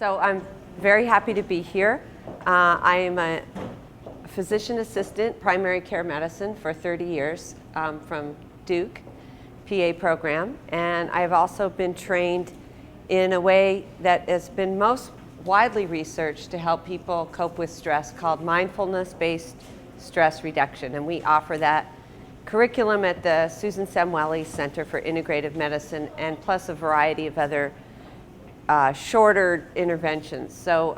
So I'm very happy to be here. I am a physician assistant, primary care medicine for 30 years from Duke PA program. And I've also been trained in a way that has been most widely researched to help people cope with stress called mindfulness-based stress reduction. And we offer that curriculum at the Susan Samueli Center for Integrative Medicine and plus a variety of other shorter interventions. So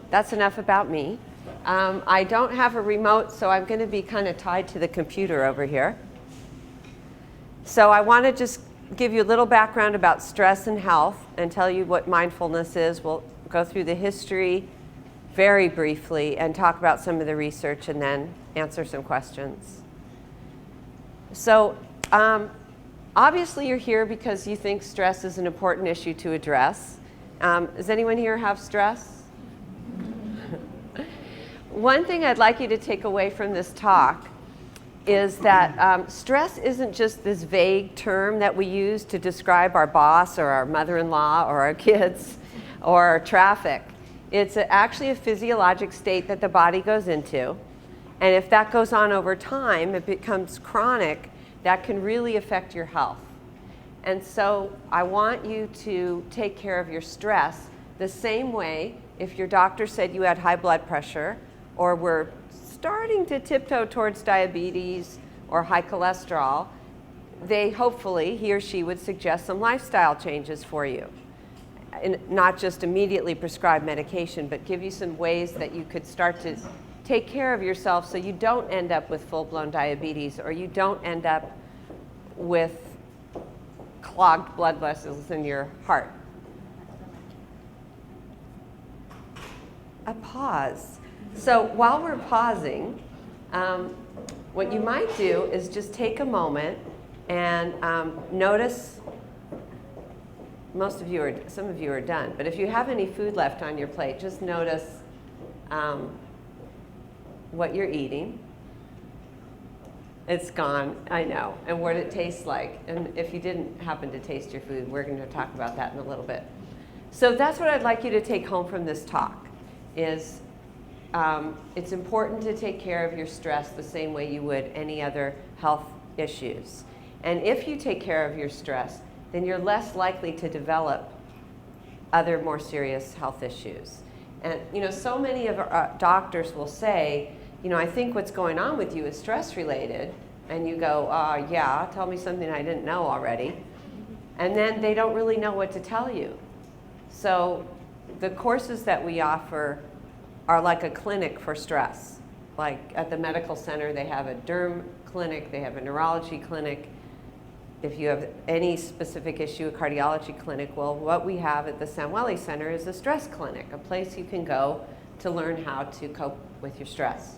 that's enough about me. I don't have a remote, so I'm going to be kind of tied to the computer over here. So I want to just give you a little background about stress and health and tell you what mindfulness is. We'll go through the history very briefly and talk about some of the research and then answer some questions. So obviously you're here because you think stress is an important issue to address. Does anyone here have stress? One thing I'd like you to take away from this talk is that stress isn't just this vague term that we use to describe our boss or our mother-in-law or our kids or traffic. It's actually a physiologic state that the body goes into. And if that goes on over time, it becomes chronic, that can really affect your health. And so I want you to take care of your stress the same way if your doctor said you had high blood pressure or were starting to tiptoe towards diabetes or high cholesterol, hopefully he or she would suggest some lifestyle changes for you. And not just immediately prescribe medication, but give you some ways that you could start to take care of yourself so you don't end up with full-blown diabetes or you don't end up with clogged blood vessels in your heart. A pause. So while we're pausing, what you might do is just take a moment and notice. Some of you are done, but if you have any food left on your plate, just notice what you're eating. It's gone, I know, and what it tastes like. And if you didn't happen to taste your food, we're going to talk about that in a little bit. So that's what I'd like you to take home from this talk, is it's important to take care of your stress the same way you would any other health issues. And if you take care of your stress, then you're less likely to develop other more serious health issues. And so many of our doctors will say, I think what's going on with you is stress related. And you go, yeah, tell me something I didn't know already. And then they don't really know what to tell you. So the courses that we offer are like a clinic for stress. Like at the medical center, they have a derm clinic, they have a neurology clinic. If you have any specific issue, a cardiology clinic, well, what we have at the Samueli Center is a stress clinic, a place you can go to learn how to cope with your stress.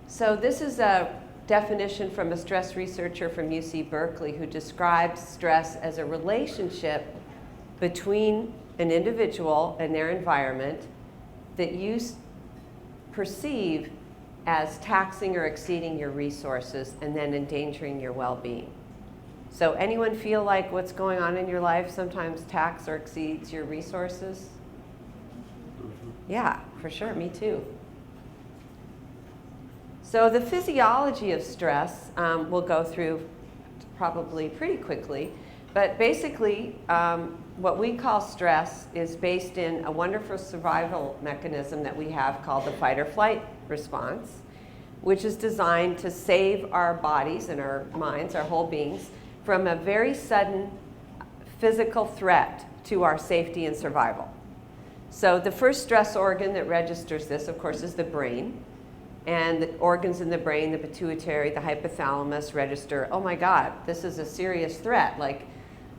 So this is a definition from a stress researcher from UC Berkeley who describes stress as a relationship between an individual and their environment that you perceive as taxing or exceeding your resources and then endangering your well-being. So anyone feel like what's going on in your life sometimes tax or exceeds your resources? Yeah, for sure, me too. So the physiology of stress we'll go through probably pretty quickly, but basically what we call stress is based in a wonderful survival mechanism that we have called the fight or flight response, which is designed to save our bodies and our minds, our whole beings, from a very sudden physical threat to our safety and survival. So the first stress organ that registers this, of course, is the brain. And the organs in the brain, the pituitary, the hypothalamus, register, oh my God, this is a serious threat, like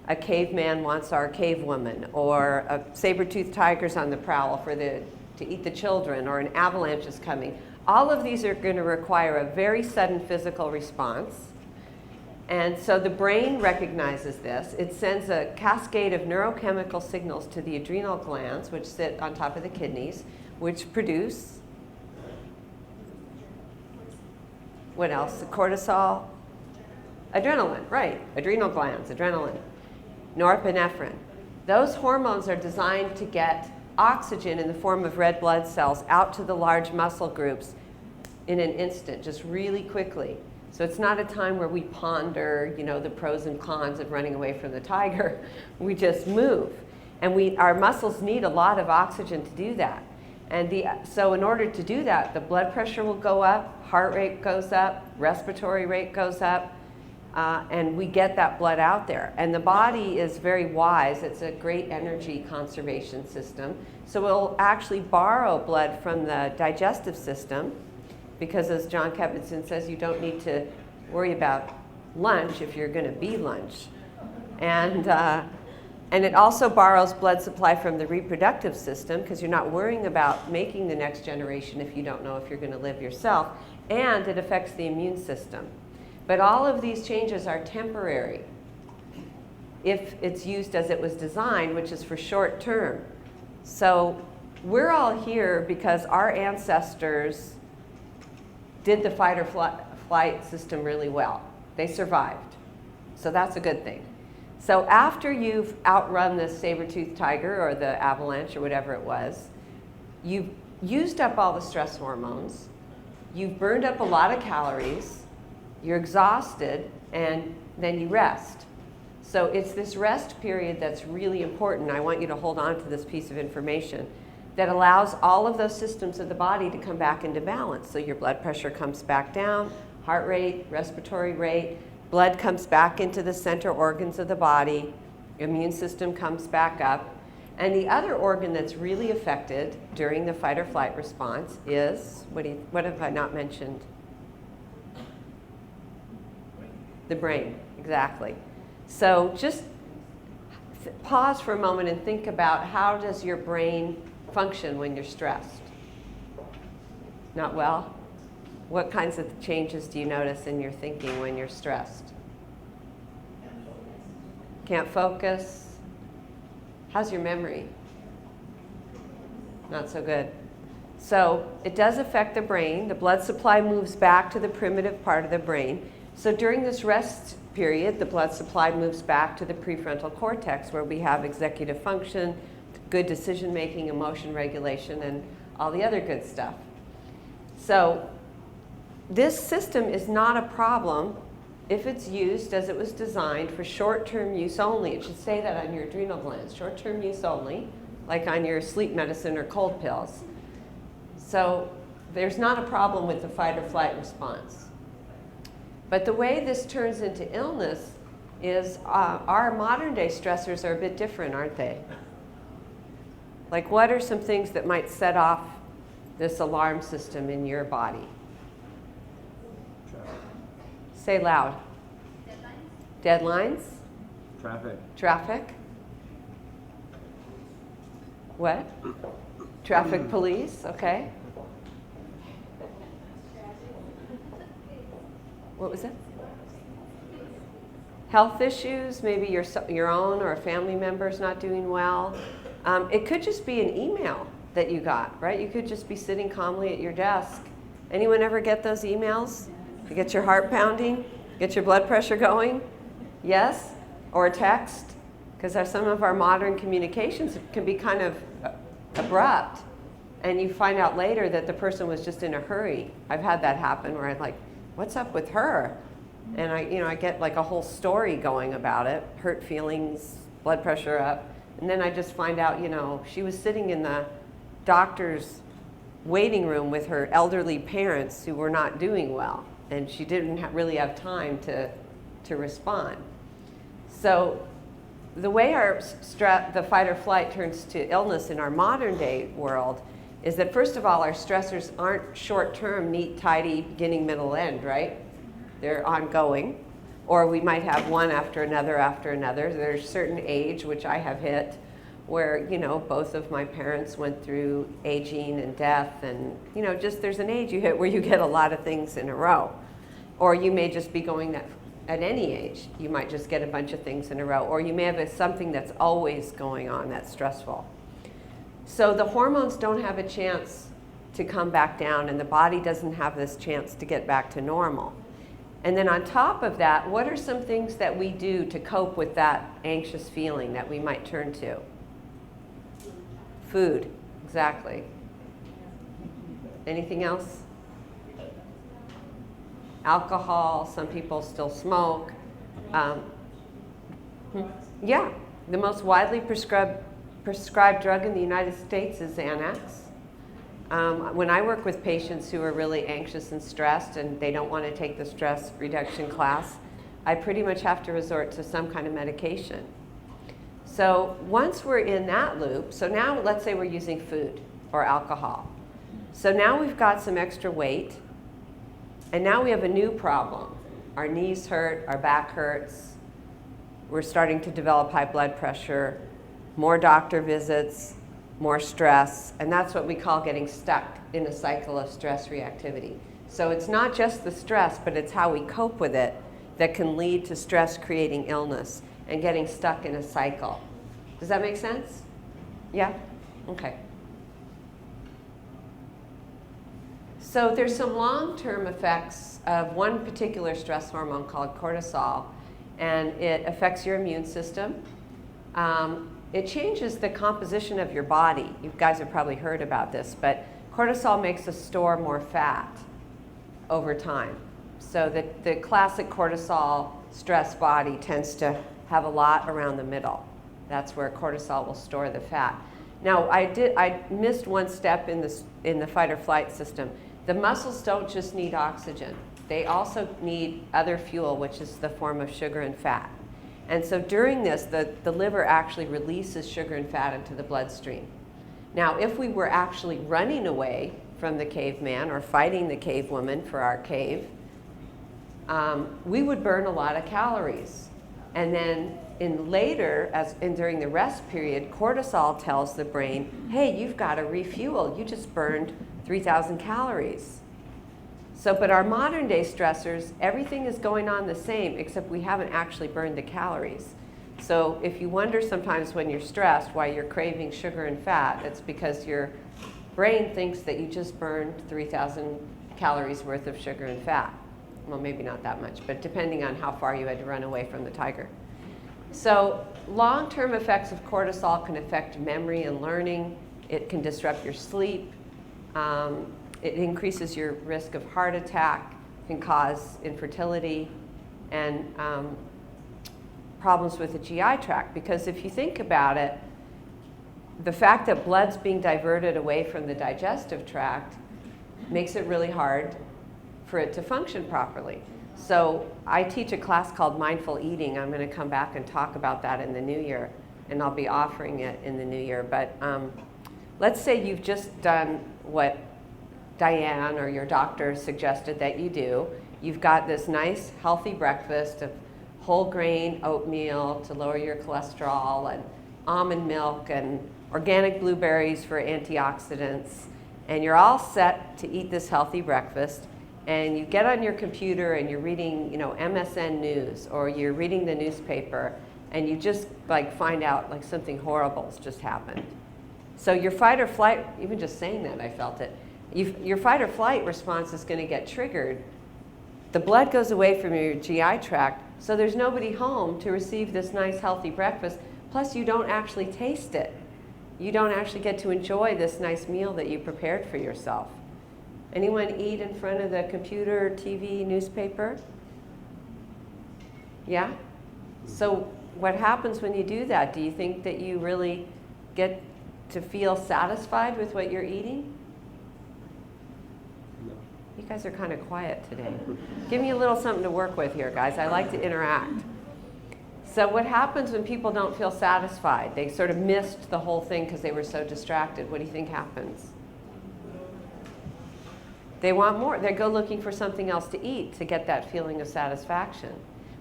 a caveman wants our cave woman, or a saber-toothed tiger's on the prowl to eat the children, or an avalanche is coming. All of these are going to require a very sudden physical response. And so the brain recognizes this. It sends a cascade of neurochemical signals to the adrenal glands, which sit on top of the kidneys, which produce, what else? The cortisol, Adrenaline, right. Adrenal glands, adrenaline. Norepinephrine. Those hormones are designed to get oxygen in the form of red blood cells out to the large muscle groups in an instant, just really quickly. So it's not a time where we ponder, the pros and cons of running away from the tiger. We just move. And our muscles need a lot of oxygen to do that. And so in order to do that, the blood pressure will go up, heart rate goes up, respiratory rate goes up, and we get that blood out there. And the body is very wise. It's a great energy conservation system. So we'll actually borrow blood from the digestive system, because as John Kabat-Zinn says, you don't need to worry about lunch if you're going to be lunch. And it also borrows blood supply from the reproductive system, because you're not worrying about making the next generation if you don't know if you're going to live yourself. And it affects the immune system. But all of these changes are temporary if it's used as it was designed, which is for short term. So we're all here because our ancestors did the fight or flight system really well. They survived. So that's a good thing. So after you've outrun the saber-toothed tiger or the avalanche or whatever it was, you've used up all the stress hormones, you've burned up a lot of calories, you're exhausted, and then you rest. So it's this rest period that's really important. I want you to hold on to this piece of information that allows all of those systems of the body to come back into balance. So your blood pressure comes back down, heart rate, respiratory rate, blood comes back into the center organs of the body, immune system comes back up. And the other organ that's really affected during the fight or flight response is, what have I not mentioned? The brain, exactly. So just pause for a moment and think about, how does your brain function when you're stressed? Not well? What kinds of changes do you notice in your thinking when you're stressed? Can't focus? How's your memory? Not so good. So it does affect the brain. The blood supply moves back to the primitive part of the brain. So during this rest period, the blood supply moves back to the prefrontal cortex, where we have executive function, good decision making, emotion regulation, and all the other good stuff. So this system is not a problem if it's used as it was designed for short-term use only. It should say that on your adrenal glands, short-term use only, like on your sleep medicine or cold pills. So there's not a problem with the fight or flight response. But the way this turns into illness is our modern day stressors are a bit different, aren't they? Like, what are some things that might set off this alarm system in your body? Say loud. Deadlines. Traffic. What? Traffic police, okay. What was that? Health issues, maybe your own or a family member's not doing well. It could just be an email that you got, right? You could just be sitting calmly at your desk. Anyone ever get those emails? To get your heart pounding? Get your blood pressure going? Yes? Or a text? Because some of our modern communications can be kind of abrupt. And you find out later that the person was just in a hurry. I've had that happen where I'm like, what's up with her? And I get like a whole story going about it, hurt feelings, blood pressure up. And then I just find out, she was sitting in the doctor's waiting room with her elderly parents who were not doing well. And she didn't really have time to respond. So the way the fight or flight turns to illness in our modern day world is that, first of all, our stressors aren't short-term, neat, tidy, beginning, middle, end, right? They're ongoing. Or we might have one after another after another. There's a certain age, which I have hit, where, both of my parents went through aging and death, and, just there's an age you hit where you get a lot of things in a row. Or you may just be going that at any age. You might just get a bunch of things in a row. Or you may have something that's always going on that's stressful. So the hormones don't have a chance to come back down, and the body doesn't have this chance to get back to normal. And then on top of that, what are some things that we do to cope with that anxious feeling that we might turn to? Food, exactly. Anything else? Alcohol, some people still smoke. Yeah, the most widely prescribed drug in the United States is Xanax. When I work with patients who are really anxious and stressed and they don't want to take the stress reduction class, I pretty much have to resort to some kind of medication. So once we're in that loop, so now let's say we're using food or alcohol. So now we've got some extra weight, and now we have a new problem. Our knees hurt, our back hurts, we're starting to develop high blood pressure, more doctor visits, more stress, and that's what we call getting stuck in a cycle of stress reactivity. So it's not just the stress, but it's how we cope with it that can lead to stress creating illness and getting stuck in a cycle. Does that make sense? Yeah? Okay. So there's some long-term effects of one particular stress hormone called cortisol, and it affects your immune system. It changes the composition of your body. You guys have probably heard about this, but cortisol makes us store more fat over time. So the classic cortisol stress body tends to have a lot around the middle. That's where cortisol will store the fat. Now, I missed one step in the fight or flight system. The muscles don't just need oxygen. They also need other fuel, which is the form of sugar and fat. And so during this, the liver actually releases sugar and fat into the bloodstream. Now, if we were actually running away from the caveman or fighting the cave woman for our cave, we would burn a lot of calories. And then during the rest period, cortisol tells the brain, hey, you've got to refuel. You just burned 3,000 calories. But our modern day stressors, everything is going on the same, except we haven't actually burned the calories. So if you wonder sometimes when you're stressed why you're craving sugar and fat, it's because your brain thinks that you just burned 3,000 calories worth of sugar and fat. Well, maybe not that much, but depending on how far you had to run away from the tiger. So long-term effects of cortisol can affect memory and learning. It can disrupt your sleep. It increases your risk of heart attack, can cause infertility, and problems with the GI tract. Because if you think about it, the fact that blood's being diverted away from the digestive tract makes it really hard for it to function properly. So I teach a class called Mindful Eating. I'm going to come back and talk about that in the new year, and I'll be offering it in the new year. But let's say you've just done what Diane or your doctor suggested that you do. You've got this nice healthy breakfast of whole grain oatmeal to lower your cholesterol, and almond milk, and organic blueberries for antioxidants, and you're all set to eat this healthy breakfast. And you get on your computer and you're reading, MSN News, or you're reading the newspaper, and you just find out something horrible's just happened. So your fight or flight, even just saying that, I felt it. Your fight or flight response is going to get triggered. The blood goes away from your GI tract, so there's nobody home to receive this nice healthy breakfast. Plus, you don't actually taste it. You don't actually get to enjoy this nice meal that you prepared for yourself. Anyone eat in front of the computer, TV, newspaper? Yeah? So what happens when you do that? Do you think that you really get to feel satisfied with what you're eating? No. You guys are kind of quiet today. Give me a little something to work with here, guys. I like to interact. So what happens when people don't feel satisfied? They sort of missed the whole thing because they were so distracted. What do you think happens? They want more. They go looking for something else to eat to get that feeling of satisfaction.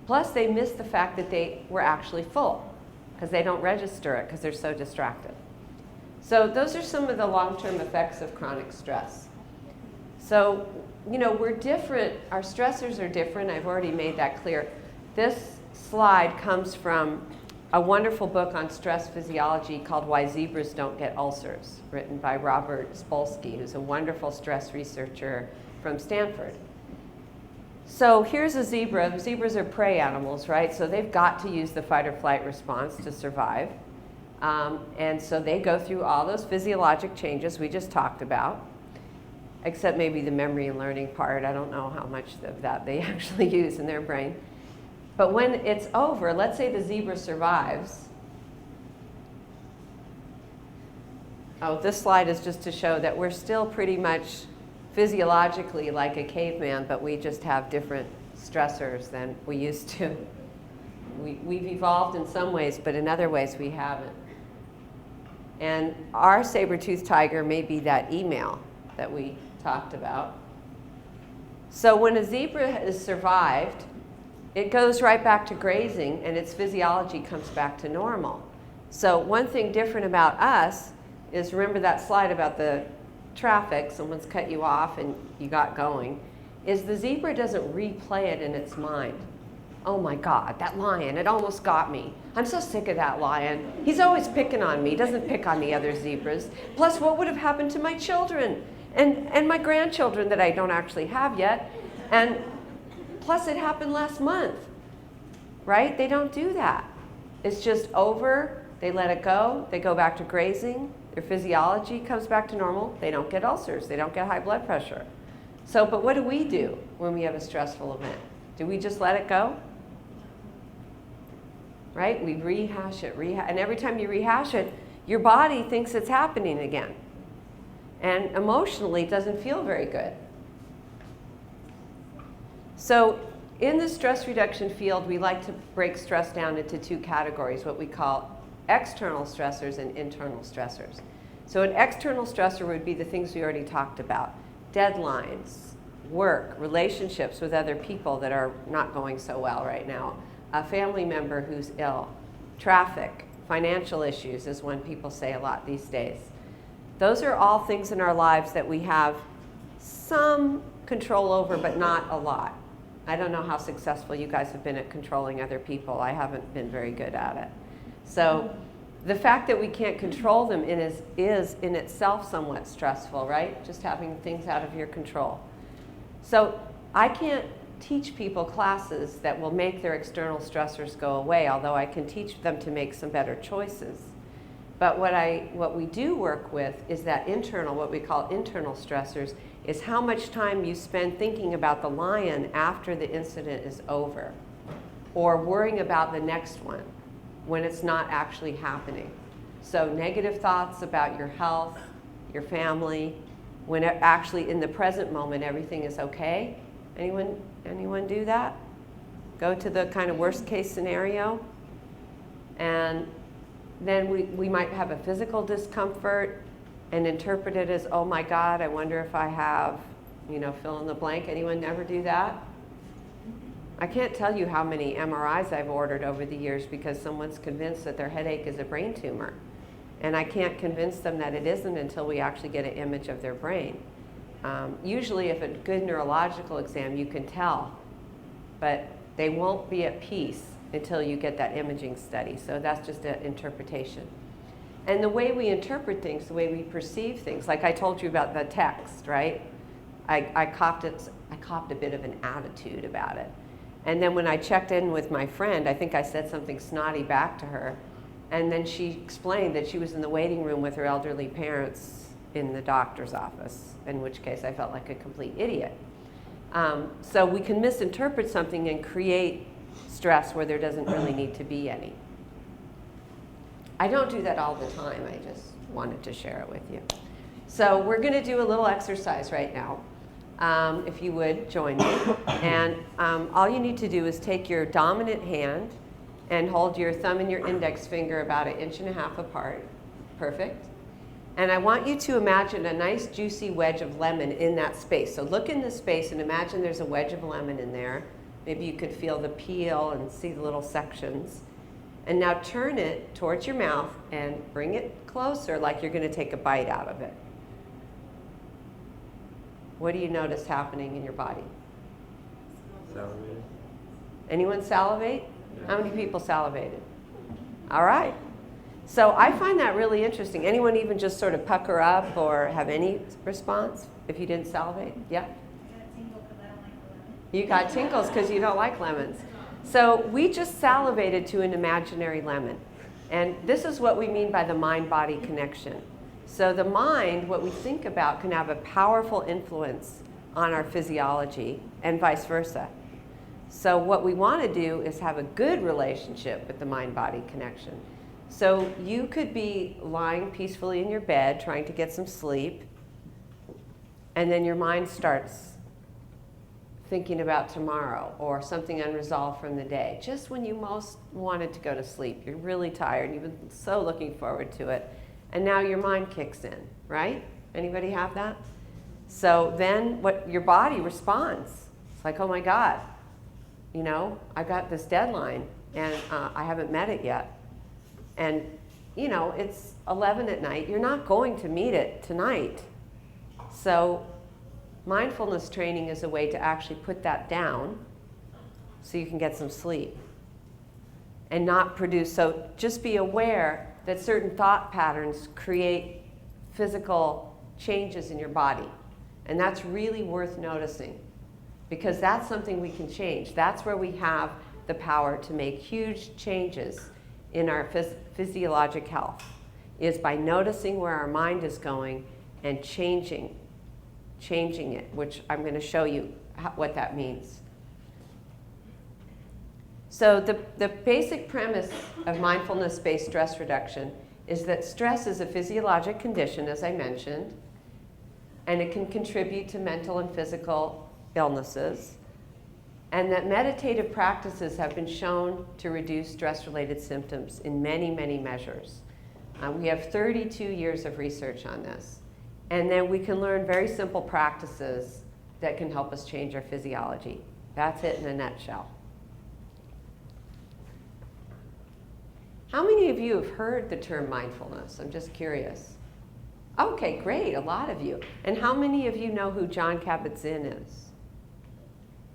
Plus, they miss the fact that they were actually full because they don't register it because they're so distracted. So those are some of the long-term effects of chronic stress. So, we're different. Our stressors are different. I've already made that clear. This slide comes from a wonderful book on stress physiology called Why Zebras Don't Get Ulcers, written by Robert Spolsky, who's a wonderful stress researcher from Stanford. So here's a zebra. Zebras are prey animals, right? So they've got to use the fight or flight response to survive. And so they go through all those physiologic changes we just talked about, except maybe the memory and learning part. I don't know how much of that they actually use in their brain. But when it's over, let's say the zebra survives. Oh, this slide is just to show that we're still pretty much physiologically like a caveman, but we just have different stressors than we used to. We've evolved in some ways, but in other ways we haven't. And our saber-toothed tiger may be that email that we talked about. So when a zebra has survived, it goes right back to grazing and its physiology comes back to normal. So one thing different about us is, remember that slide about the traffic, someone's cut you off and you got going, is the zebra doesn't replay it in its mind. Oh my God, that lion, it almost got me. I'm so sick of that lion. He's always picking on me, he doesn't pick on the other zebras. Plus, what would have happened to my children and my grandchildren that I don't actually have yet? And plus, it happened last month, right? They don't do that. It's just over, they let it go, they go back to grazing, their physiology comes back to normal, they don't get ulcers, they don't get high blood pressure. So, but what do we do when we have a stressful event? Do we just let it go? Right? We rehash it, and every time you rehash it, your body thinks it's happening again. And emotionally, it doesn't feel very good. So in the stress reduction field, we like to break stress down into two categories, what we call external stressors and internal stressors. So an external stressor would be the things we already talked about: deadlines, work, relationships with other people that are not going so well right now, a family member who's ill, traffic, financial issues is one people say a lot these days. Those are all things in our lives that we have some control over, but not a lot. I don't know how successful you guys have been at controlling other people. I haven't been very good at it. So the fact that we can't control them is in itself somewhat stressful, right? Just having things out of your control. So I can't teach people classes that will make their external stressors go away, although I can teach them to make some better choices. But what we do work with is that internal, what we call internal stressors, is how much time you spend thinking about the lion after the incident is over, or worrying about the next one when it's not actually happening. So negative thoughts about your health, your family, when actually in the present moment everything is okay. Anyone do that? Go to the kind of worst case scenario, and then we might have a physical discomfort and interpret it as, oh my God, I wonder if I have, fill in the blank. Anyone ever do that? I can't tell you how many MRIs I've ordered over the years because someone's convinced that their headache is a brain tumor. And I can't convince them that it isn't until we actually get an image of their brain. Usually if a good neurological exam, you can tell, but they won't be at peace until you get that imaging study. So that's just an interpretation. And the way we interpret things, the way we perceive things, like I told you about the text, right? I copped a bit of an attitude about it. And then when I checked in with my friend, I think I said something snotty back to her. And then she explained that she was in the waiting room with her elderly parents in the doctor's office, in which case I felt like a complete idiot. So we can misinterpret something and create stress where there doesn't really need to be any. I don't do that all the time. I just wanted to share it with you. So we're going to do a little exercise right now. If you would join me. And all you need to do is take your dominant hand and hold your thumb and your index finger about 1.5 inches apart. Perfect. And I want you to imagine a nice juicy wedge of lemon in that space. So look in the space and imagine there's a wedge of lemon in there. Maybe you could feel the peel and see the little sections. And now turn it towards your mouth and bring it closer like you're going to take a bite out of it. What do you notice happening in your body? Salivating. Anyone salivate? Yeah. How many people salivated? All right. So I find that really interesting. Anyone even just sort of pucker up or have any response if you didn't salivate? Yeah? I got a tingle because I don't like the lemon. You got tinkles because you don't like lemons. So we just salivated to an imaginary lemon. And this is what we mean by the mind-body connection. So the mind, what we think about, can have a powerful influence on our physiology and vice versa. So what we want to do is have a good relationship with the mind-body connection. So you could be lying peacefully in your bed trying to get some sleep, and then your mind starts thinking about tomorrow or something unresolved from the day. Just when you most wanted to go to sleep, you're really tired, you've been so looking forward to it, and now your mind kicks in, right? Anybody have that? So then what your body responds. It's like, oh my God, you know, I got this deadline and I haven't met it yet. And you know, it's 11 at night. You're not going to meet it tonight. So mindfulness training is a way to actually put that down so you can get some sleep and not produce. So just be aware that certain thought patterns create physical changes in your body. And that's really worth noticing because that's something we can change. That's where we have the power to make huge changes in our physiologic health, is by noticing where our mind is going and changing it, which I'm going to show you what that means. So the basic premise of mindfulness-based stress reduction is that stress is a physiologic condition, as I mentioned, and it can contribute to mental and physical illnesses, and that meditative practices have been shown to reduce stress-related symptoms in many, many measures. We have 32 years of research on this. And then we can learn very simple practices that can help us change our physiology. That's it in a nutshell. How many of you have heard the term mindfulness? I'm just curious. Okay, great, a lot of you. And how many of you know who Jon Kabat-Zinn is?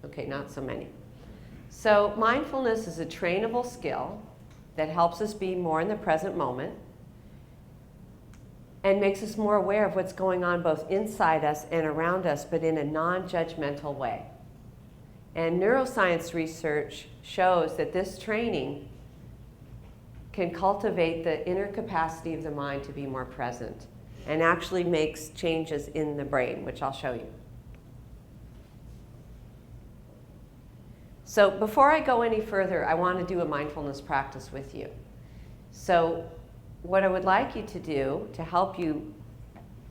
Okay, not so many. So mindfulness is a trainable skill that helps us be more in the present moment and makes us more aware of what's going on both inside us and around us, but in a non-judgmental way. And neuroscience research shows that this training can cultivate the inner capacity of the mind to be more present and actually makes changes in the brain, which I'll show you. So before I go any further, I want to do a mindfulness practice with you. So what I would like you to do to help you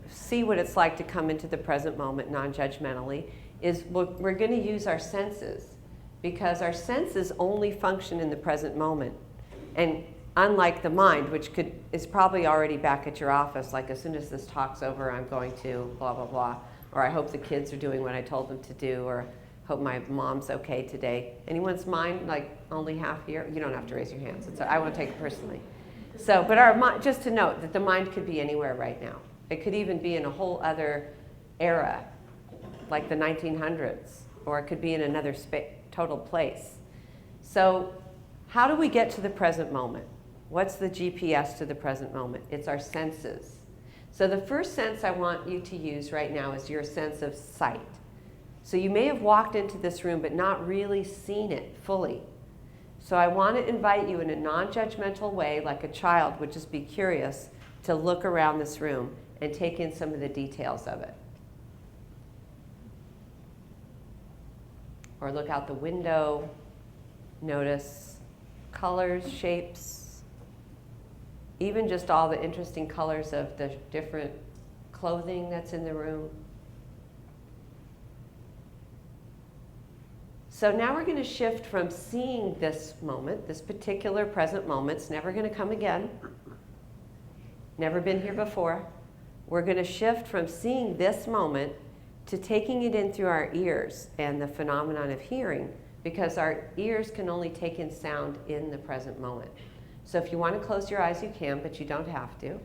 see what it's like to come into the present moment non-judgmentally is we're going to use our senses, because our senses only function in the present moment. And unlike the mind, which is probably already back at your office, like as soon as this talk's over, I'm going to blah, blah, blah, or I hope the kids are doing what I told them to do, or hope my mom's okay today. Anyone's mind like only half here? You don't have to raise your hands. I won't take it personally. So, but our mind, just to note that the mind could be anywhere right now. It could even be in a whole other era, like the 1900s, or it could be in another total place. So how do we get to the present moment? What's the GPS to the present moment? It's our senses. So the first sense I want you to use right now is your sense of sight. So you may have walked into this room but not really seen it fully. So I want to invite you in a non-judgmental way, like a child would just be curious, to look around this room and take in some of the details of it. Or look out the window, notice colors, shapes, even just all the interesting colors of the different clothing that's in the room. So now we're going to shift from seeing this moment, this particular present moment. It's never going to come again. Never been here before. We're going to shift from seeing this moment to taking it in through our ears and the phenomenon of hearing, because our ears can only take in sound in the present moment. So if you want to close your eyes, you can, but you don't have to.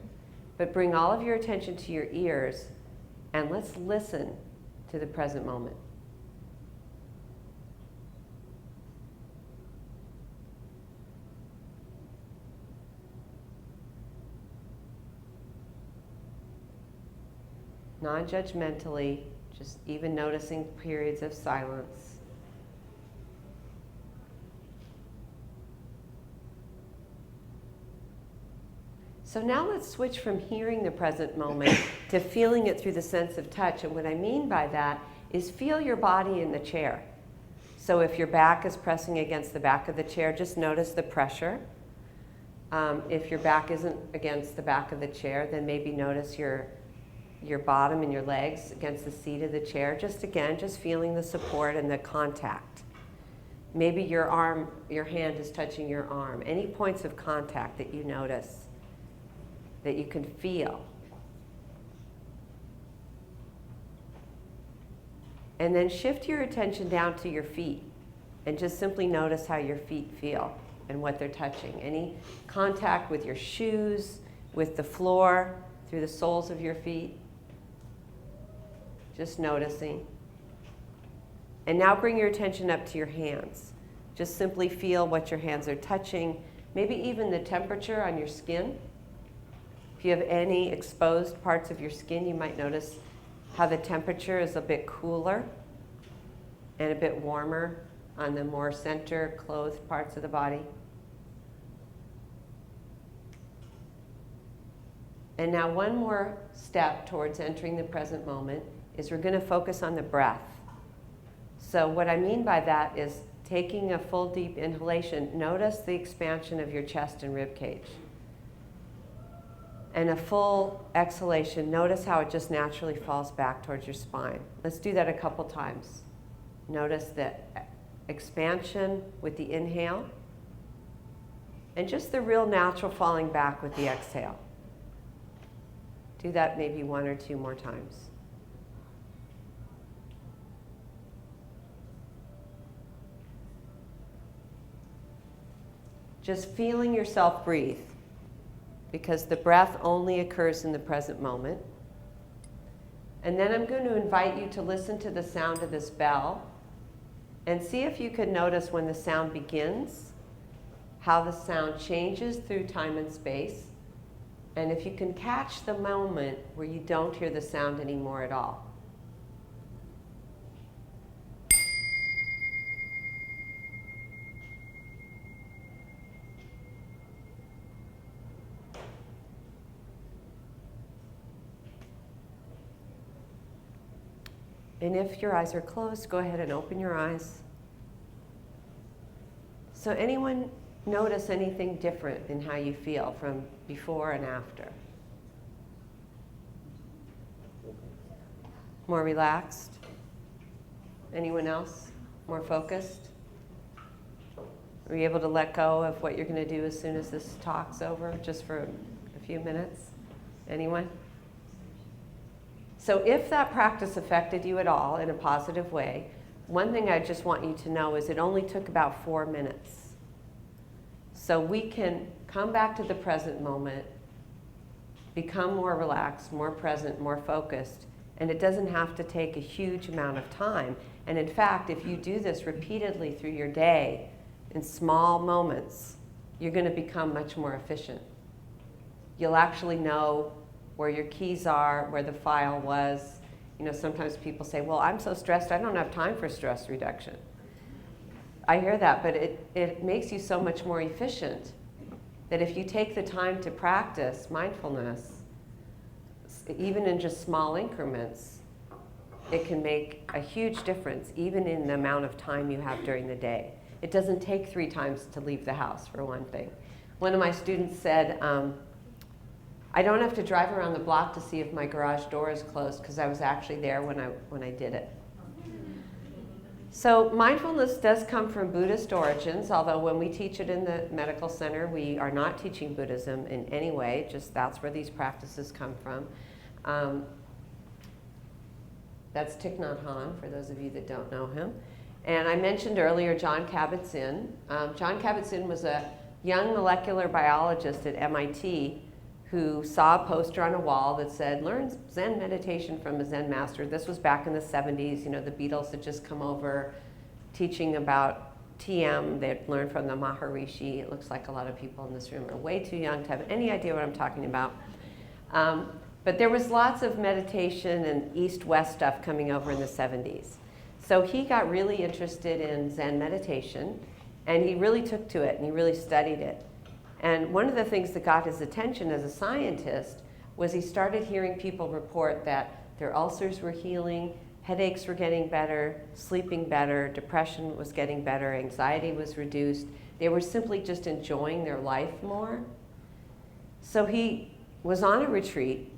But bring all of your attention to your ears and let's listen to the present moment. Non-judgmentally, just even noticing periods of silence. So now let's switch from hearing the present moment to feeling it through the sense of touch. And what I mean by that is feel your body in the chair. So if your back is pressing against the back of the chair, just notice the pressure. If your back isn't against the back of the chair, then maybe notice your bottom and your legs against the seat of the chair. Just feeling the support and the contact. Maybe your hand is touching your arm. Any points of contact that you notice, that you can feel. And then shift your attention down to your feet and just simply notice how your feet feel and what they're touching. Any contact with your shoes, with the floor, through the soles of your feet. Just noticing. And now bring your attention up to your hands. Just simply feel what your hands are touching, maybe even the temperature on your skin. If you have any exposed parts of your skin, you might notice how the temperature is a bit cooler and a bit warmer on the more center clothed parts of the body. And now one more step towards entering the present moment is we're going to focus on the breath. So what I mean by that is taking a full deep inhalation. Notice the expansion of your chest and rib cage. And a full exhalation, notice how it just naturally falls back towards your spine. Let's do that a couple times. Notice the expansion with the inhale, and just the real natural falling back with the exhale. Do that maybe 1 or 2 more times. Just feeling yourself breathe, because the breath only occurs in the present moment. And then I'm going to invite you to listen to the sound of this bell and see if you can notice when the sound begins, how the sound changes through time and space, and if you can catch the moment where you don't hear the sound anymore at all. And if your eyes are closed, go ahead and open your eyes. So anyone notice anything different in how you feel from before and after? More relaxed? Anyone else? More focused? Are you able to let go of what you're going to do as soon as this talk's over, just for a few minutes? Anyone? So if that practice affected you at all in a positive way, one thing I just want you to know is it only took about 4 minutes. So we can come back to the present moment, become more relaxed, more present, more focused, and it doesn't have to take a huge amount of time. And in fact, if you do this repeatedly through your day in small moments, you're going to become much more efficient. You'll actually know where your keys are, where the file was. You know, sometimes people say, well, I'm so stressed, I don't have time for stress reduction. I hear that, but it makes you so much more efficient that if you take the time to practice mindfulness, even in just small increments, it can make a huge difference, even in the amount of time you have during the day. It doesn't take 3 times to leave the house, for one thing. One of my students said, I don't have to drive around the block to see if my garage door is closed because I was actually there when I did it. So mindfulness does come from Buddhist origins, although when we teach it in the medical center, we are not teaching Buddhism in any way, just that's where these practices come from. That's Thich Nhat Hanh, for those of you that don't know him. And I mentioned earlier Jon Kabat-Zinn. Jon Kabat-Zinn was a young molecular biologist at MIT who saw a poster on a wall that said, learn Zen meditation from a Zen master. This was back in the 70s. You know, the Beatles had just come over teaching about TM. They had learned from the Maharishi. It looks like a lot of people in this room are way too young to have any idea what I'm talking about. But there was lots of meditation and East-West stuff coming over in the 70s. So he got really interested in Zen meditation, and he really took to it, and he really studied it. And one of the things that got his attention as a scientist was he started hearing people report that their ulcers were healing, headaches were getting better, sleeping better, depression was getting better, anxiety was reduced. They were simply just enjoying their life more. So he was on a retreat,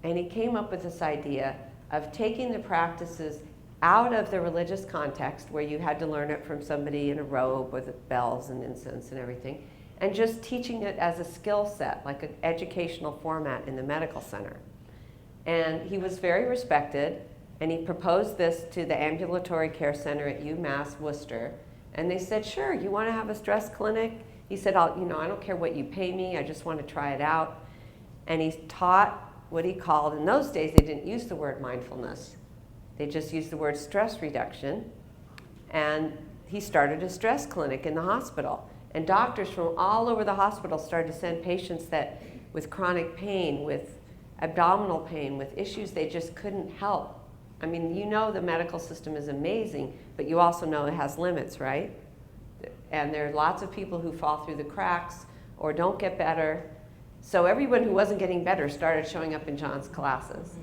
and he came up with this idea of taking the practices out of the religious context, where you had to learn it from somebody in a robe with bells and incense and everything, and just teaching it as a skill set, like an educational format in the medical center. And he was very respected, and he proposed this to the ambulatory care center at UMass Worcester. And they said, sure, you want to have a stress clinic? He said, I don't care what you pay me, I just want to try it out. And he taught what he called, in those days they didn't use the word mindfulness. They just used the word stress reduction. And he started a stress clinic in the hospital. And doctors from all over the hospital started to send patients that with chronic pain, with abdominal pain, with issues they just couldn't help. I mean, you know the medical system is amazing, but you also know it has limits, right? And there are lots of people who fall through the cracks or don't get better. So everyone who wasn't getting better started showing up in John's classes.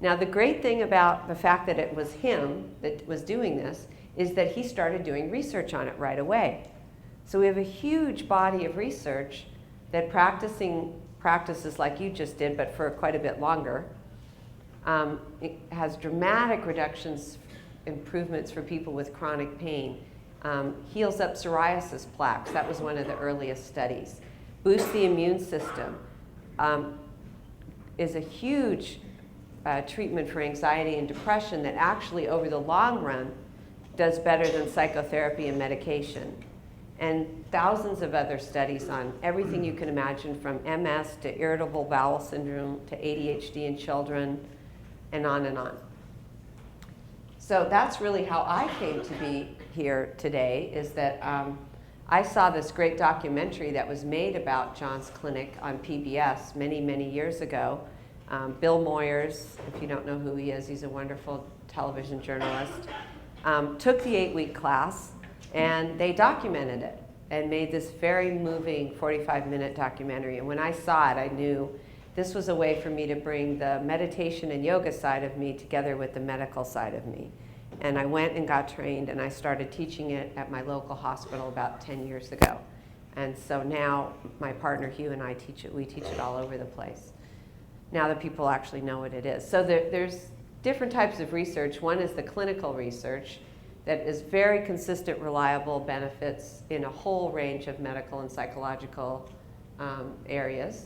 Now, the great thing about the fact that it was him that was doing this is that he started doing research on it right away. So we have a huge body of research that practicing practices like you just did, but for quite a bit longer, it has dramatic reductions, improvements for people with chronic pain, heals up psoriasis plaques. That was one of the earliest studies. Boosts the immune system, is a huge treatment for anxiety and depression that actually over the long run does better than psychotherapy and medication. And thousands of other studies on everything you can imagine, from MS to irritable bowel syndrome to ADHD in children, and on and on. So that's really how I came to be here today, is that I saw this great documentary that was made about John's clinic on PBS many, many years ago. Bill Moyers, if you don't know who he is, he's a wonderful television journalist, took the 8-week class, and they documented it and made this very moving 45-minute documentary. And when I saw it, I knew this was a way for me to bring the meditation and yoga side of me together with the medical side of me. And I went and got trained, and I started teaching it at my local hospital about 10 years ago. And so now my partner Hugh and I teach it. We teach it all over the place. Now that people actually know what it is. So there's different types of research. One is the clinical research that is very consistent, reliable benefits in a whole range of medical and psychological areas.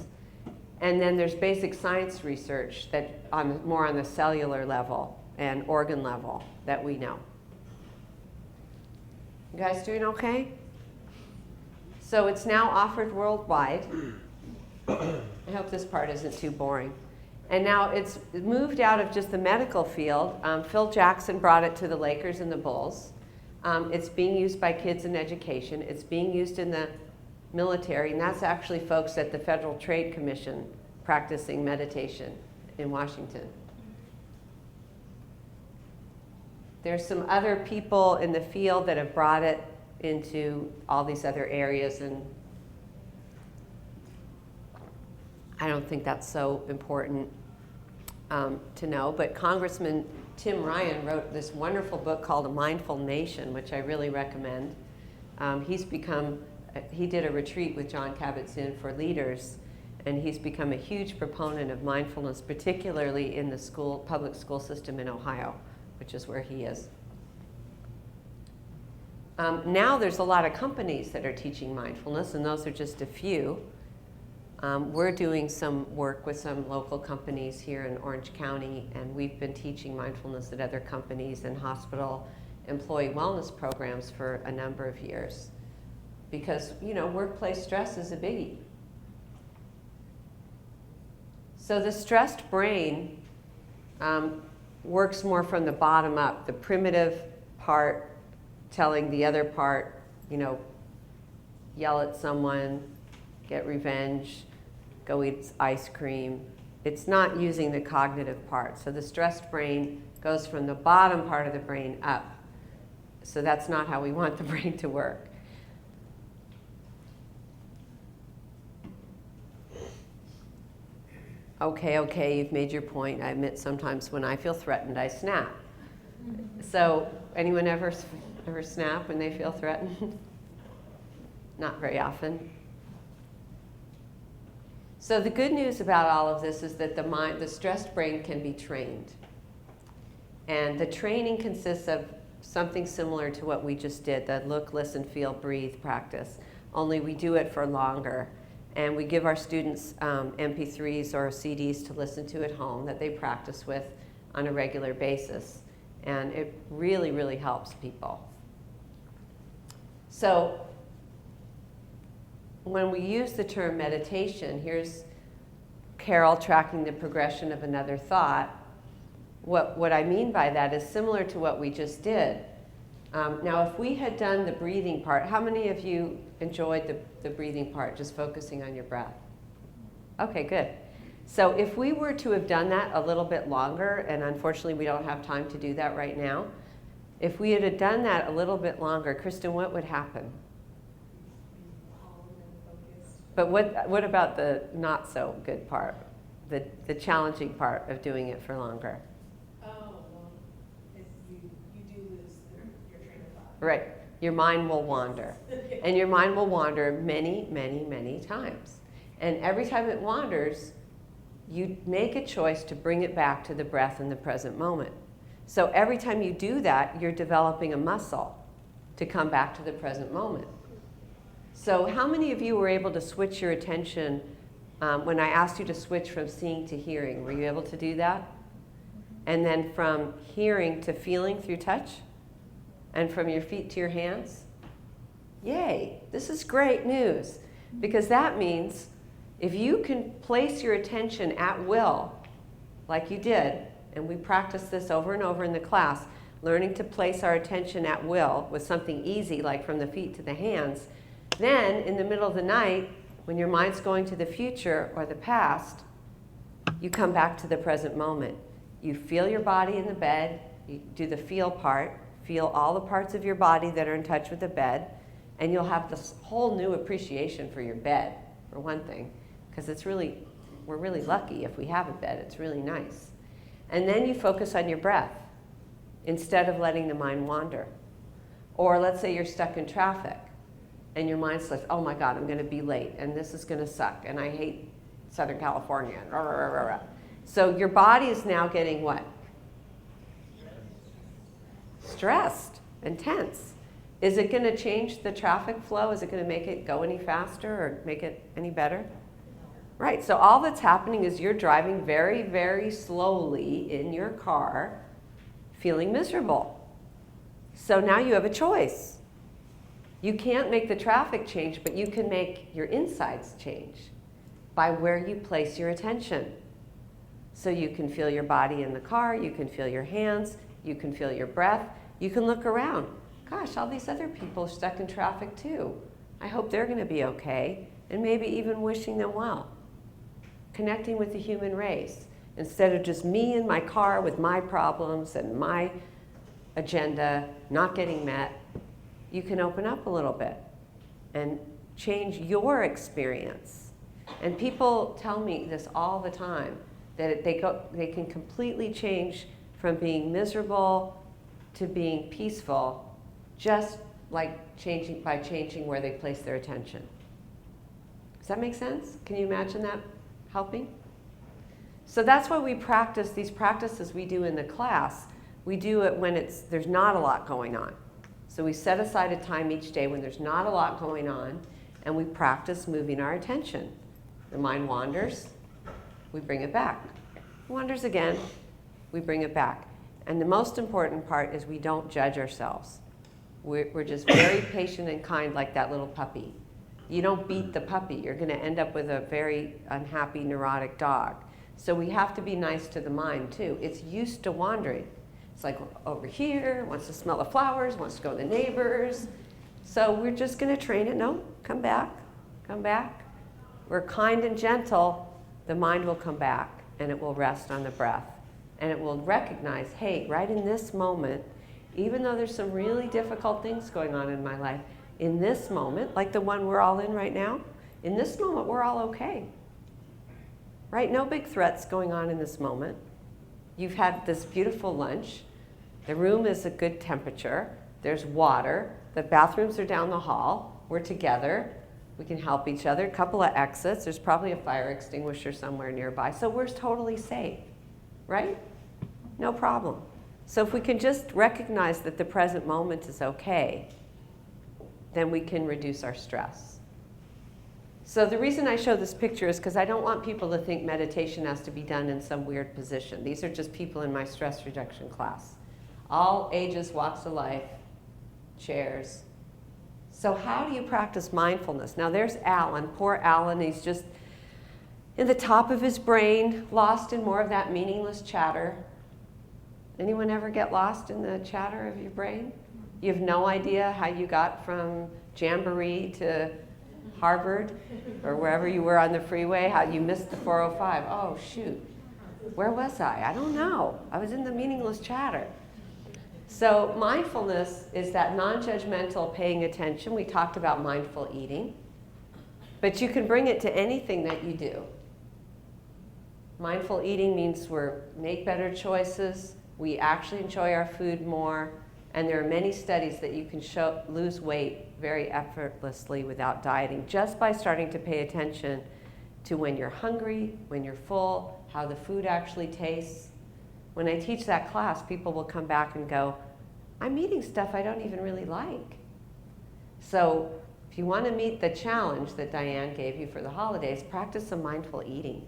And then there's basic science research that more on the cellular level and organ level that we know. You guys doing okay? So it's now offered worldwide. I hope this part isn't too boring. And now it's moved out of just the medical field. Phil Jackson brought it to the Lakers and the Bulls. It's being used by kids in education. It's being used in the military, and that's actually folks at the Federal Trade Commission practicing meditation in Washington. There's some other people in the field that have brought it into all these other areas, and I don't think that's so important to know, but Congressman Tim Ryan wrote this wonderful book called A Mindful Nation, which I really recommend. He did a retreat with John Kabat-Zinn for leaders, and he's become a huge proponent of mindfulness, particularly in the public school system in Ohio, which is where he is. Now there's a lot of companies that are teaching mindfulness, and those are just a few. We're doing some work with some local companies here in Orange County, and we've been teaching mindfulness at other companies and hospital employee wellness programs for a number of years. Because, workplace stress is a biggie. So the stressed brain works more from the bottom up, the primitive part telling the other part, yell at someone, get revenge, go eat ice cream. It's not using the cognitive part. So the stressed brain goes from the bottom part of the brain up. So that's not how we want the brain to work. Okay, you've made your point. I admit sometimes when I feel threatened, I snap. So anyone ever snap when they feel threatened? Not very often. So the good news about all of this is that the stressed brain can be trained. And the training consists of something similar to what we just did, the look, listen, feel, breathe practice, only we do it for longer. And we give our students MP3s or CDs to listen to at home that they practice with on a regular basis. And it really, really helps people. So when we use the term meditation, here's Carol tracking the progression of another thought. What I mean by that is similar to what we just did. Now, if we had done the breathing part, how many of you enjoyed the breathing part, just focusing on your breath? Okay, good. So if we were to have done that a little bit longer, and unfortunately we don't have time to do that right now, if we had done that a little bit longer, Kristen, what would happen? But what about the not so good part, the challenging part of doing it for longer? Right. Your mind will wander. And your mind will wander many, many, many times. And every time it wanders, you make a choice to bring it back to the breath in the present moment. So every time you do that, you're developing a muscle to come back to the present moment. So how many of you were able to switch your attention when I asked you to switch from seeing to hearing? Were you able to do that? And then from hearing to feeling through touch? And from your feet to your hands? Yay, this is great news, because that means if you can place your attention at will, like you did, and we practice this over and over in the class, learning to place our attention at will with something easy like from the feet to the hands, then in the middle of the night, when your mind's going to the future or the past, you come back to the present moment. You feel your body in the bed, you do the feel part, feel all the parts of your body that are in touch with the bed, and you'll have this whole new appreciation for your bed, for one thing, because we're really lucky if we have a bed. It's really nice. And then you focus on your breath instead of letting the mind wander. Or let's say you're stuck in traffic, and your mind says, oh my God, I'm going to be late, and this is going to suck, and I hate Southern California. So your body is now getting what? Stressed and tense. Is it going to change the traffic flow? Is it going to make it go any faster or make it any better? Right, so all that's happening is you're driving very, very slowly in your car, feeling miserable. So now you have a choice. You can't make the traffic change, but you can make your insides change by where you place your attention. So you can feel your body in the car, you can feel your hands, you can feel your breath, you can look around. Gosh, all these other people are stuck in traffic too. I hope they're going to be okay, and maybe even wishing them well. Connecting with the human race, instead of just me in my car with my problems and my agenda not getting met, you can open up a little bit and change your experience. And people tell me this all the time, that they can completely change from being miserable to being peaceful, just like by changing where they place their attention. Does that make sense? Can you imagine that helping? So that's why we practice these practices we do in the class. We do it when there's not a lot going on. So we set aside a time each day when there's not a lot going on, and we practice moving our attention. The mind wanders, we bring it back. Wanders again, we bring it back. And the most important part is we don't judge ourselves. We're just very patient and kind, like that little puppy. You don't beat the puppy. You're going to end up with a very unhappy, neurotic dog. So we have to be nice to the mind, too. It's used to wandering. It's like over here, wants to smell the flowers, wants to go to the neighbors. So we're just going to train it. No, come back, come back. We're kind and gentle. The mind will come back, and it will rest on the breath. And it will recognize, hey, right in this moment, even though there's some really difficult things going on in my life, in this moment, like the one we're all in right now, in this moment, we're all okay. right? No big threats going on in this moment. You've had this beautiful lunch. The room is a good temperature. There's water. The bathrooms are down the hall. We're together. We can help each other. A couple of exits. There's probably a fire extinguisher somewhere nearby. So we're totally safe, right? No problem. So if we can just recognize that the present moment is okay, then we can reduce our stress. So the reason I show this picture is because I don't want people to think meditation has to be done in some weird position. These are just people in my stress reduction class. All ages, walks of life, chairs. So how do you practice mindfulness? Now there's Alan, poor Alan, he's just in the top of his brain, lost in more of that meaningless chatter. Anyone ever get lost in the chatter of your brain? You have no idea how you got from Jamboree to Harvard or wherever you were on the freeway, how you missed the 405. Oh, shoot. Where was I? I don't know. I was in the meaningless chatter. So mindfulness is that non-judgmental paying attention. We talked about mindful eating. But you can bring it to anything that you do. Mindful eating means we make better choices. We actually enjoy our food more. And there are many studies that you can lose weight very effortlessly without dieting just by starting to pay attention to when you're hungry, when you're full, how the food actually tastes. When I teach that class, people will come back and go, I'm eating stuff I don't even really like. So if you want to meet the challenge that Diane gave you for the holidays, practice some mindful eating.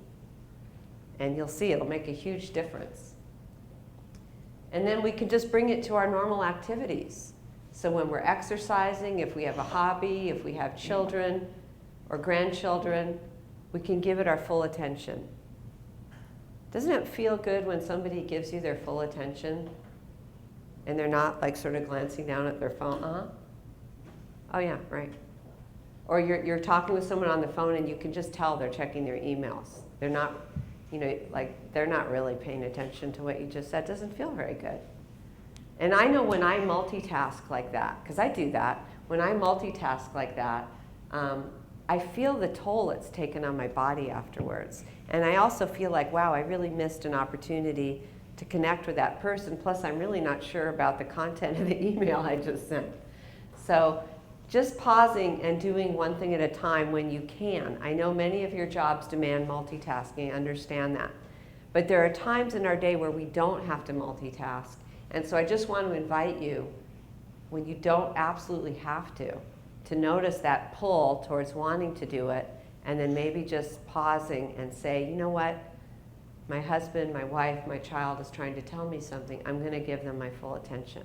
And you'll see it'll make a huge difference. And then we can just bring it to our normal activities. So when we're exercising, if we have a hobby, if we have children or grandchildren, we can give it our full attention. Doesn't it feel good when somebody gives you their full attention and they're not like sort of glancing down at their phone? Oh yeah, right. Or you're talking with someone on the phone and you can just tell they're checking their emails. They're not, they're not really paying attention to what you just said. It doesn't feel very good. And I know when I multitask like that, because I do that, when I multitask like that, I feel the toll it's taken on my body afterwards. And I also feel like, wow, I really missed an opportunity to connect with that person. Plus, I'm really not sure about the content of the email I just sent. So just pausing and doing one thing at a time when you can. I know many of your jobs demand multitasking, I understand that. But there are times in our day where we don't have to multitask. And so I just want to invite you, when you don't absolutely have to notice that pull towards wanting to do it, and then maybe just pausing and say, you know what? My husband, my wife, my child is trying to tell me something. I'm going to give them my full attention.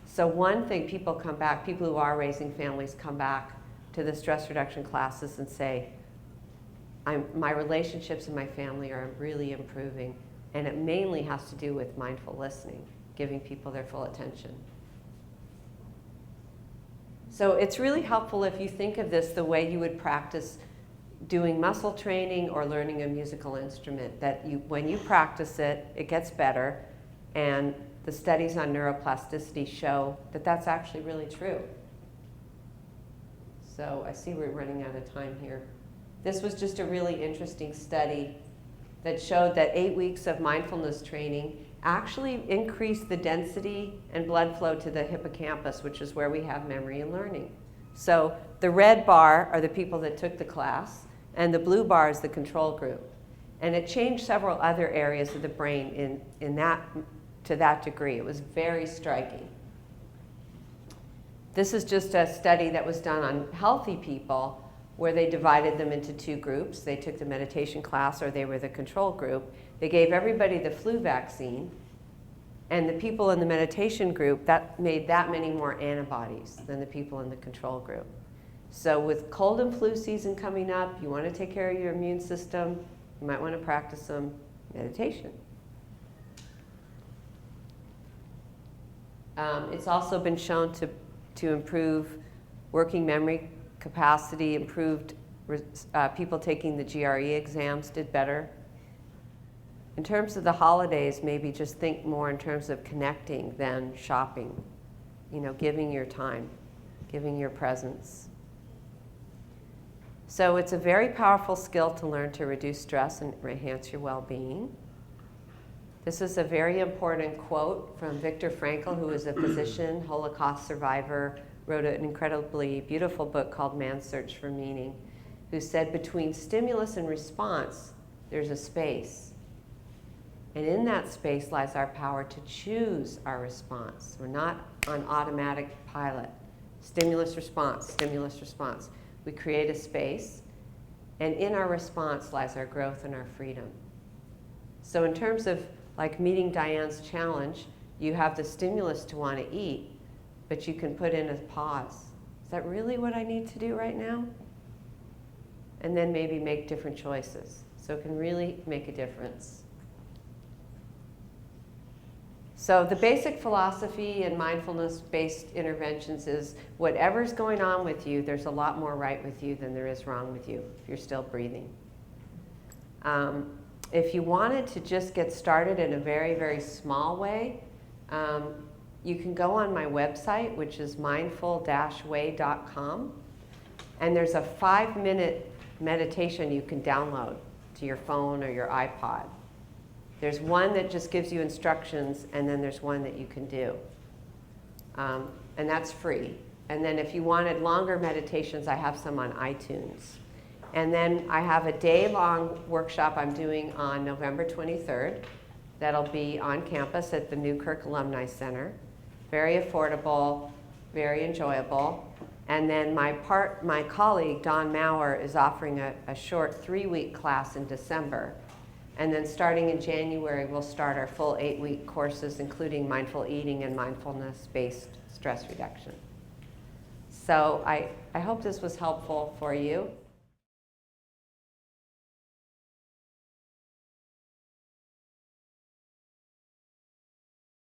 So one thing, people come back, people who are raising families come back to the stress reduction classes and say, my relationships in my family are really improving. And it mainly has to do with mindful listening, giving people their full attention. So it's really helpful if you think of this the way you would practice doing muscle training or learning a musical instrument, that when you practice it, it gets better. And the studies on neuroplasticity show that that's actually really true. So I see we're running out of time here. This was just a really interesting study that showed that 8 weeks of mindfulness training actually increased the density and blood flow to the hippocampus, which is where we have memory and learning. So the red bar are the people that took the class, and the blue bar is the control group. And it changed several other areas of the brain to that degree. It was very striking. This is just a study that was done on healthy people where they divided them into two groups. They took the meditation class or they were the control group. They gave everybody the flu vaccine, and the people in the meditation group, that made that many more antibodies than the people in the control group. So with cold and flu season coming up, you want to take care of your immune system, you might want to practice some meditation. It's also been shown to improve working memory capacity, improved people taking the GRE exams did better. In terms of the holidays, maybe just think more in terms of connecting than shopping. Giving your time, giving your presence. So it's a very powerful skill to learn to reduce stress and enhance your well-being. This is a very important quote from Viktor Frankl, who is a physician, Holocaust survivor, wrote an incredibly beautiful book called Man's Search for Meaning, who said, between stimulus and response, there's a space. And in that space lies our power to choose our response. We're not on automatic pilot. Stimulus, response, stimulus, response. We create a space, and in our response lies our growth and our freedom. So in terms of like meeting Diane's challenge, you have the stimulus to want to eat, but you can put in a pause. Is that really what I need to do right now? And then maybe make different choices. So it can really make a difference. So the basic philosophy in mindfulness-based interventions is whatever's going on with you, there's a lot more right with you than there is wrong with you if you're still breathing. If you wanted to just get started in a very, very small way, you can go on my website, which is mindful-way.com, and there's a 5-minute meditation you can download to your phone or your iPod. There's one that just gives you instructions, and then there's one that you can do. And that's free. And then if you wanted longer meditations, I have some on iTunes. And then I have a day-long workshop I'm doing on November 23rd. That'll be on campus at the Newkirk Alumni Center. Very affordable, very enjoyable. And then my colleague, Dawn Maurer, is offering a short 3-week class in December. And then starting in January, we'll start our full 8-week courses, including mindful eating and mindfulness-based stress reduction. So I hope this was helpful for you.